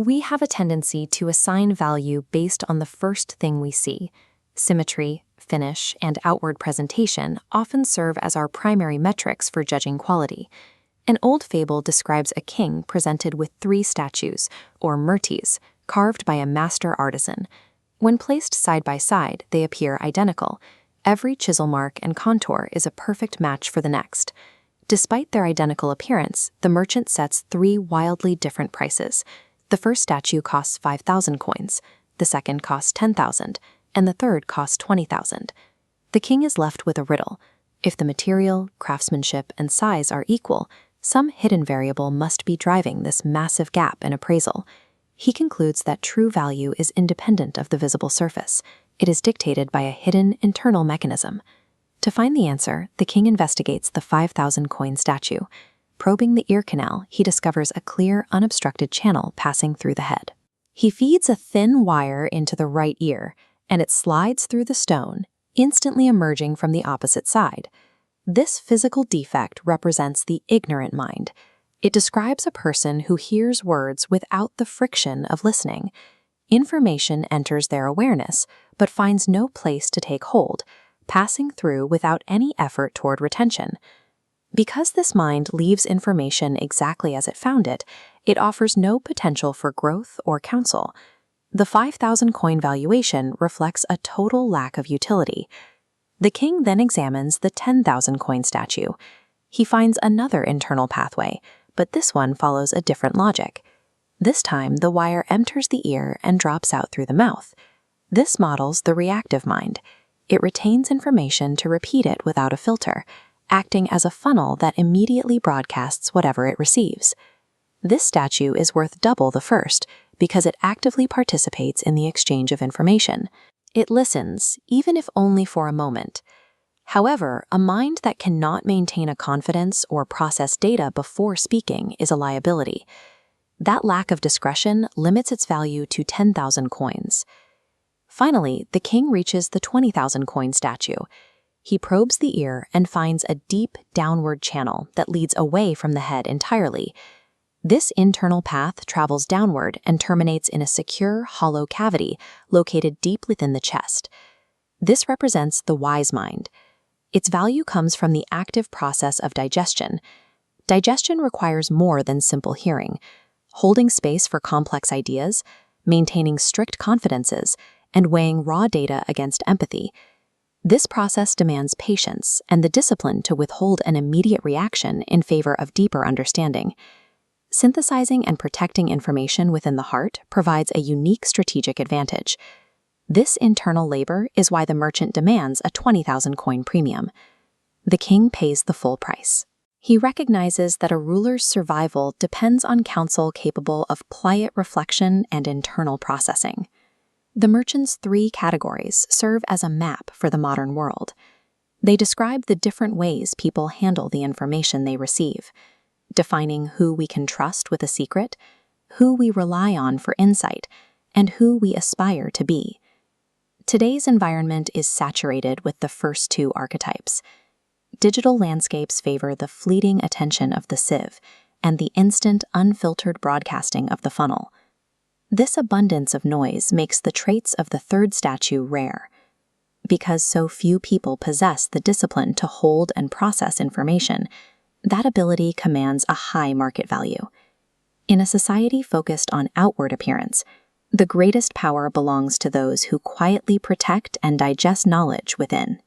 We have a tendency to assign value based on the first thing we see. Symmetry, finish, and outward presentation often serve as our primary metrics for judging quality. An old fable describes a king presented with 3 statues, or murtis, carved by a master artisan. When placed side by side, they appear identical. Every chisel mark and contour is a perfect match for the next. Despite their identical appearance, the merchant sets 3 wildly different prices. The first statue costs 5,000 coins, the second costs 10,000, and the third costs 20,000. The king is left with a riddle. If the material, craftsmanship, and size are equal, some hidden variable must be driving this massive gap in appraisal. He concludes that true value is independent of the visible surface. It is dictated by a hidden internal mechanism. To find the answer, the king investigates the 5,000 coin statue. Probing the ear canal, he discovers a clear, unobstructed channel passing through the head. He feeds a thin wire into the right ear, and it slides through the stone, instantly emerging from the opposite side. This physical defect represents the ignorant mind. It describes a person who hears words without the friction of listening. Information enters their awareness, but finds no place to take hold, passing through without any effort toward retention. Because this mind leaves information exactly as it found it, it offers no potential for growth or counsel. The 5,000 coin valuation reflects a total lack of utility. The king then examines the 10,000 coin statue. He finds another internal pathway, but this one follows a different logic. This time, the wire enters the ear and drops out through the mouth. This models the reactive mind. It retains information to repeat it without a filter, acting as a funnel that immediately broadcasts whatever it receives. This statue is worth double the first because it actively participates in the exchange of information. It listens, even if only for a moment. However, a mind that cannot maintain a confidence or process data before speaking is a liability. That lack of discretion limits its value to 10,000 coins. Finally, the king reaches the 20,000 coin statue. He probes the ear and finds a deep downward channel that leads away from the head entirely. This internal path travels downward and terminates in a secure, hollow cavity located deep within the chest. This represents the wise mind. Its value comes from the active process of digestion. Digestion requires more than simple hearing. Holding space for complex ideas, maintaining strict confidences, and weighing raw data against empathy. This process demands patience and the discipline to withhold an immediate reaction in favor of deeper understanding. Synthesizing and protecting information within the heart provides a unique strategic advantage. This internal labor is why the merchant demands a 20,000 coin premium. The king pays the full price. He recognizes that a ruler's survival depends on counsel capable of quiet reflection and internal processing. The merchant's 3 categories serve as a map for the modern world. They describe the different ways people handle the information they receive, defining who we can trust with a secret, who we rely on for insight, and who we aspire to be. Today's environment is saturated with the first 2 archetypes. Digital landscapes favor the fleeting attention of the sieve and the instant, unfiltered broadcasting of the funnel. This abundance of noise makes the traits of the third statue rare. Because so few people possess the discipline to hold and process information, that ability commands a high market value. In a society focused on outward appearance, the greatest power belongs to those who quietly protect and digest knowledge within.